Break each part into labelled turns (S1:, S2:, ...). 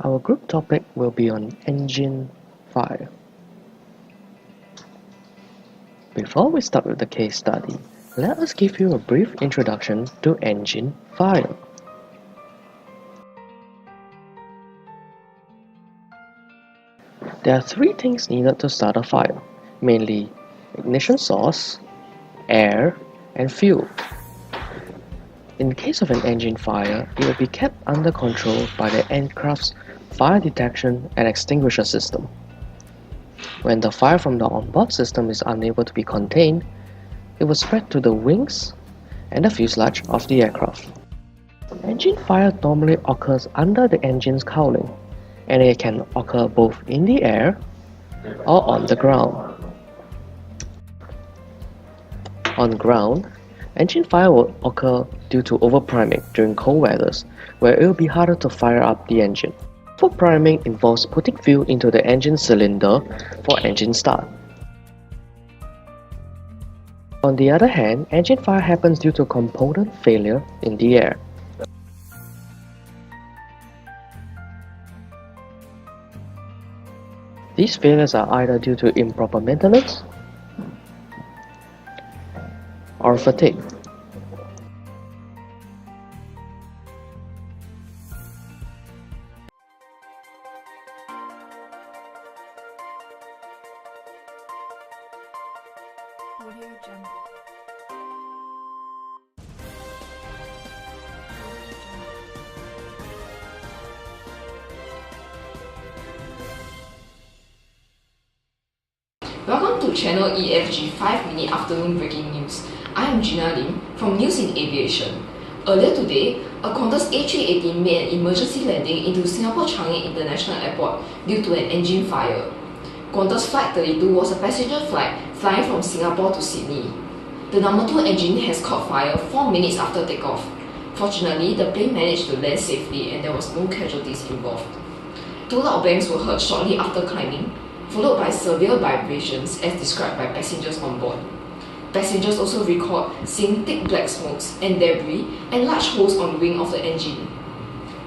S1: Our group topic will be on engine fire. Before we start with the case study, let us give you a brief introduction to engine fire. There are three things needed to start a fire, mainly ignition source, air, and fuel. In case of an engine fire, it will be kept under control by the aircraft's fire detection and extinguisher system. When the fire from the onboard system is unable to be contained, it will spread to the wings and the fuselage of the aircraft. Engine fire normally occurs under the engine's cowling, and it can occur both in the air or on the ground. On ground, engine fire will occur due to overpriming during cold weathers, where it will be harder to fire up the engine. Overpriming involves putting fuel into the engine cylinder for engine start. On the other hand, engine fire happens due to component failure in the air. These failures are either due to improper maintenance or fatigue.
S2: Welcome to Channel EFG 5-minute afternoon breaking news. I am Gina Lim from News in Aviation. Earlier today, a Qantas A380 made an emergency landing into Singapore Changi International Airport due to an engine fire. Qantas Flight 32 was a passenger flight flying from Singapore to Sydney. The number 2 engine has caught fire 4 minutes after takeoff. Fortunately, the plane managed to land safely and there was no casualties involved. 2 loud bangs were heard shortly after climbing, followed by severe vibrations as described by passengers on board. Passengers also record seeing thick black smokes and debris and large holes on the wing of the engine.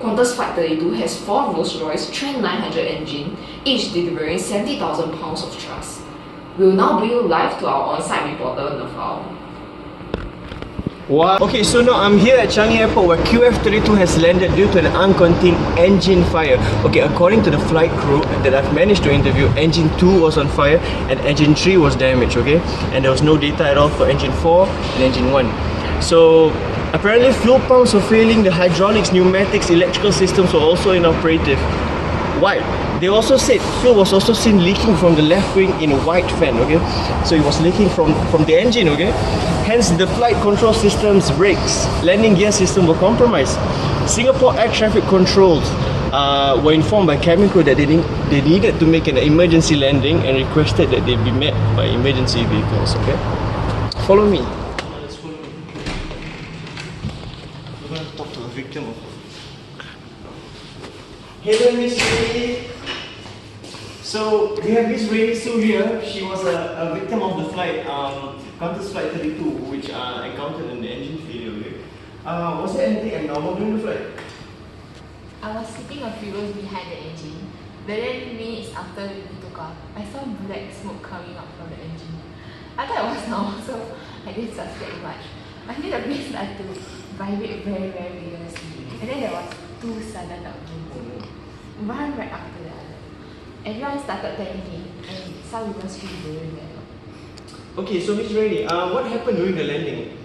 S2: Qantas Flight 32 has 4 Rolls-Royce Trent 900 engines, each delivering 70,000 pounds of thrust. We will now bring you live to our on-site reporter, Nafal.
S3: Wow. Okay, so now I'm here at Changi Airport where QF32 has landed due to an uncontained engine fire. Okay, according to the flight crew that I've managed to interview, engine 2 was on fire and engine 3 was damaged, okay? And there was no data at all for engine 4 and engine 1. So apparently fuel pumps were failing, the hydraulics, pneumatics, electrical systems were also inoperative. Why? They also said fuel was also seen leaking from the left wing in a white fan, okay? So it was leaking from the engine, okay? Hence the flight control system's brakes, landing gear system were compromised. Singapore Air Traffic Controls were informed by cabin crew that they needed to make an emergency landing and requested that they be met by emergency vehicles, okay? Follow me. Let's follow me. We're going to talk to a victim of... Hello, Miss Ray. So we have Miss Ray Su here. She was a victim of the flight, Qantas Flight 32, which encountered an engine failure. Was there anything abnormal during the flight?
S4: I was sitting a few rows behind the engine, but then minutes after we took off, I saw black smoke coming up from the engine. I thought it was normal, so I didn't suspect much. Until the plane started to vibrate very, very vigorously, and then there was 2 sudden upbursts, one right after the other. Everyone started panicking, and some people screamed very bad.
S3: Okay, so Miss Ray, what happened during the landing?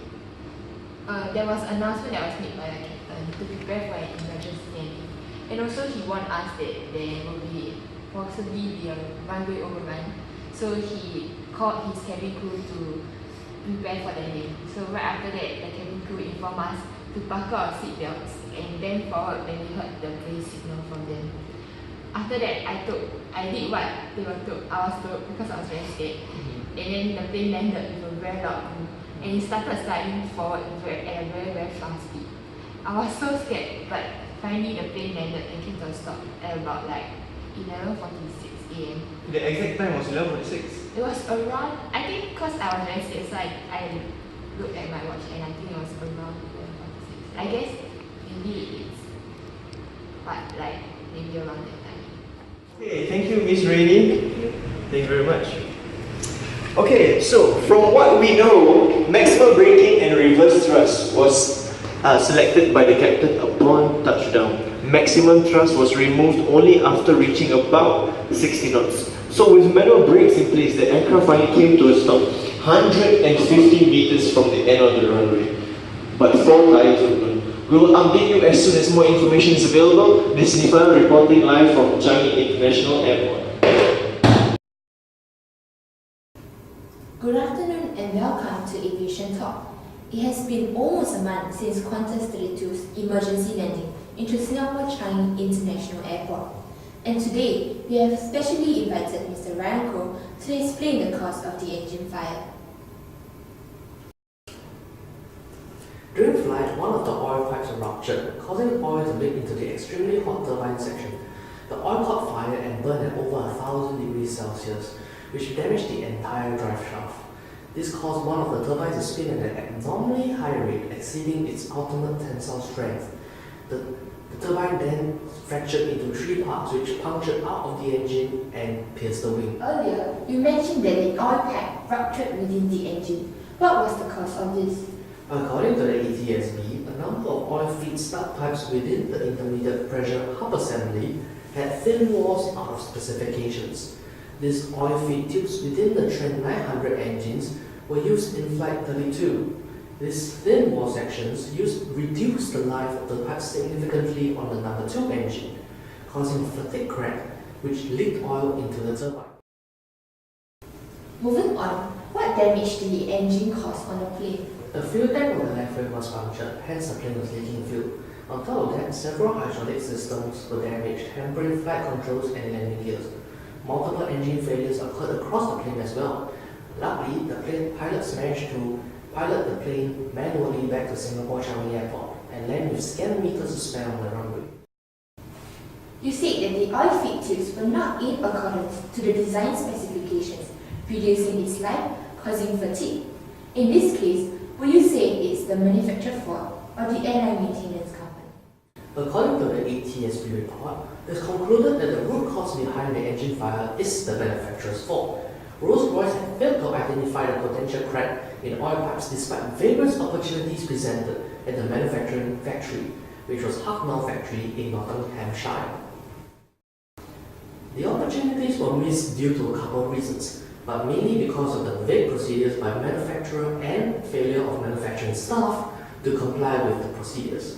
S4: There was an announcement that was made by the captain to prepare for an emergency landing. And also he warned us that there will possibly be a runway overrun. So he called his cabin crew to prepare for landing. So right after that, the cabin crew informed us to buckle our seatbelts and then forward when we heard the plane signal from them. After that, I did what I was told because I was very scared. And then the plane landed with a very loud boom and it started sliding forward at a very, very fast speed. I was so scared, but finally the plane landed and came to a stop at about like 11:46 a.m.
S3: The exact time was 11:46.
S4: It was around, I think because I was very scared, so I looked at my watch and I think it was around 11:46. I guess maybe it's but like maybe around that time.
S3: Okay, thank you, Miss Rainey. Thank you very much. Okay, so from what we know, maximum braking and reverse thrust was selected by the captain upon touchdown. Maximum thrust was removed only after reaching about 60 knots. So with manual brakes in place, the aircraft finally came to a stop 150 meters from the end of the runway. But 4 tires open. We will update you as soon as more information is available. This is Nifa reporting live from Changi International Airport.
S5: Good afternoon and welcome to Aviation Talk. It has been almost a month since Qantas 32's emergency landing into Singapore Changi International Airport. And today, we have specially invited Mr. Ryan Koh to explain the cause of the engine fire.
S6: During flight, one of the oil pipes ruptured, causing oil to leak into the extremely hot turbine section. The oil caught fire and burned at over 1,000 degrees Celsius, which damaged the entire drive shaft. This caused one of the turbines to spin at an abnormally high rate, exceeding its ultimate tensile strength. The turbine then fractured into 3 parts, which punctured out of the engine and pierced the wing.
S5: Earlier, you mentioned that the oil pipe ruptured within the engine. What was the cause of this?
S6: According to the ATSB, a number of oil feed stud pipes within the intermediate pressure hub assembly had thin walls out of specifications. These oil feed tubes within the Trent 900 engines were used in Flight 32. These thin wall sections reduced the life of the pipe significantly on the number 2 engine, causing a fatigue crack which leaked oil into the turbine.
S5: Moving on, what damage did the engine cause on the plane?
S6: The fuel tank on the left wing was punctured, hence the plane was leaking fuel. On top of that, several hydraulic systems were damaged, hampering flight controls and landing gears. Multiple engine failures occurred across the plane as well. Luckily, the pilots managed to pilot the plane manually back to Singapore Changi Airport and land with scant meters to spare on the runway.
S5: You said that the oil feed tubes were not in accordance to the design specifications, reducing its life, causing fatigue. In this case, would you say it's the manufacturer fault or the airline maintenance company?
S6: According to the ATSB report, it is concluded that the root cause behind the engine fire is the manufacturer's fault. Rolls-Royce had failed to identify the potential crack in oil pipes despite various opportunities presented at the manufacturing factory, which was Hucknall Factory in Nottinghamshire. The opportunities were missed due to a couple of reasons, but mainly because of the vague procedures by manufacturer and failure of manufacturing staff to comply with the procedures.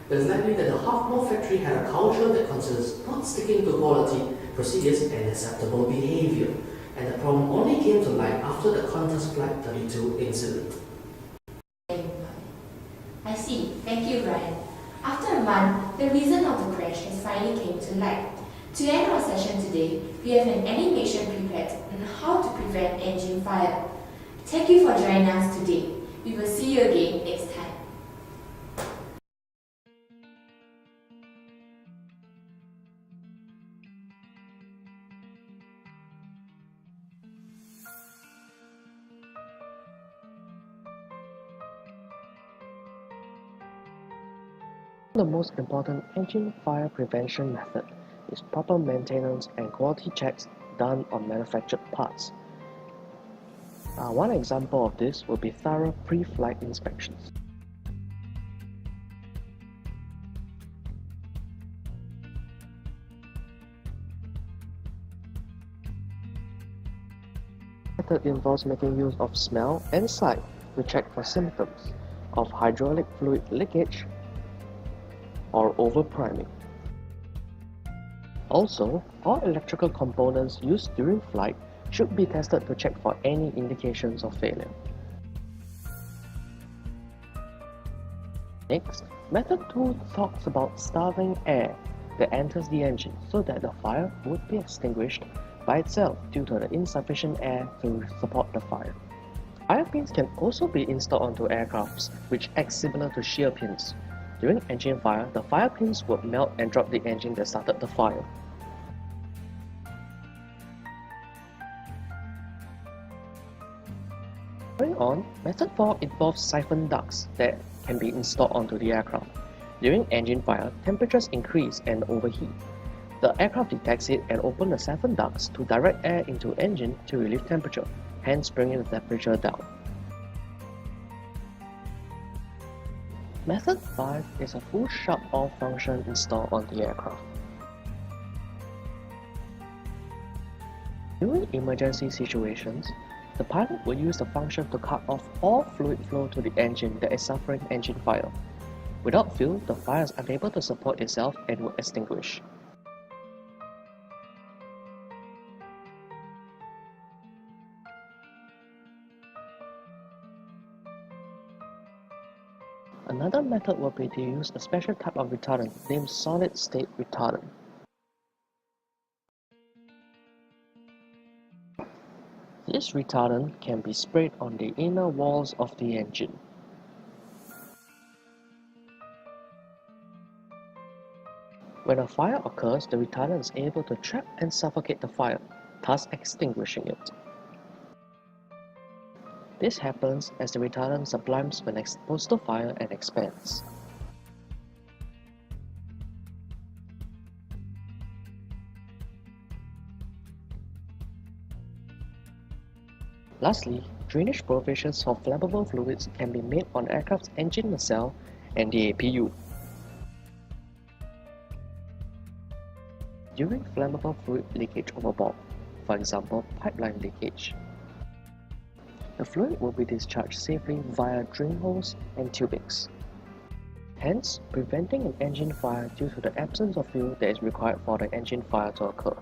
S6: It is likely that the Hucknall factory had a culture that considers not sticking to quality procedures and acceptable behavior, and the problem only came to light after the Qantas Flight 32 incident.
S5: I see. Thank you, Ryan. After a month, the reason of the crash has finally came to light. To end our session today, we have an animation prepared on how to prevent engine fire. Thank you for joining us today. We will see you again next time.
S1: The most important engine fire prevention method is proper maintenance and quality checks done on manufactured parts. One example of this would be thorough pre-flight inspections. The method involves making use of smell and sight to check for symptoms of hydraulic fluid leakage or over-priming. Also, all electrical components used during flight should be tested to check for any indications of failure. Next, method 2 talks about starving air that enters the engine so that the fire would be extinguished by itself due to the insufficient air to support the fire. Fire pins can also be installed onto aircrafts, which act similar to shear pins. During engine fire, the fire pins would melt and drop the engine that started the fire. Going on, method 4 involves siphon ducts that can be installed onto the aircraft. During engine fire, temperatures increase and overheat. The aircraft detects it and opens the 7 ducts to direct air into engine to relieve temperature, hence bringing the temperature down. Method 5 is a full shut-off function installed on the aircraft. During emergency situations, the pilot will use the function to cut off all fluid flow to the engine that is suffering engine fire. Without fuel, the fire is unable to support itself and will extinguish. Another method will be to use a special type of retardant named solid-state retardant. This retardant can be sprayed on the inner walls of the engine. When a fire occurs, the retardant is able to trap and suffocate the fire, thus extinguishing it. This happens as the retardant sublimes when exposed to fire and expands. Lastly, drainage provisions for flammable fluids can be made on aircraft's engine nacelle and the APU. During flammable fluid leakage overboard, for example pipeline leakage, the fluid will be discharged safely via drain holes and tubings, hence preventing an engine fire due to the absence of fuel that is required for the engine fire to occur.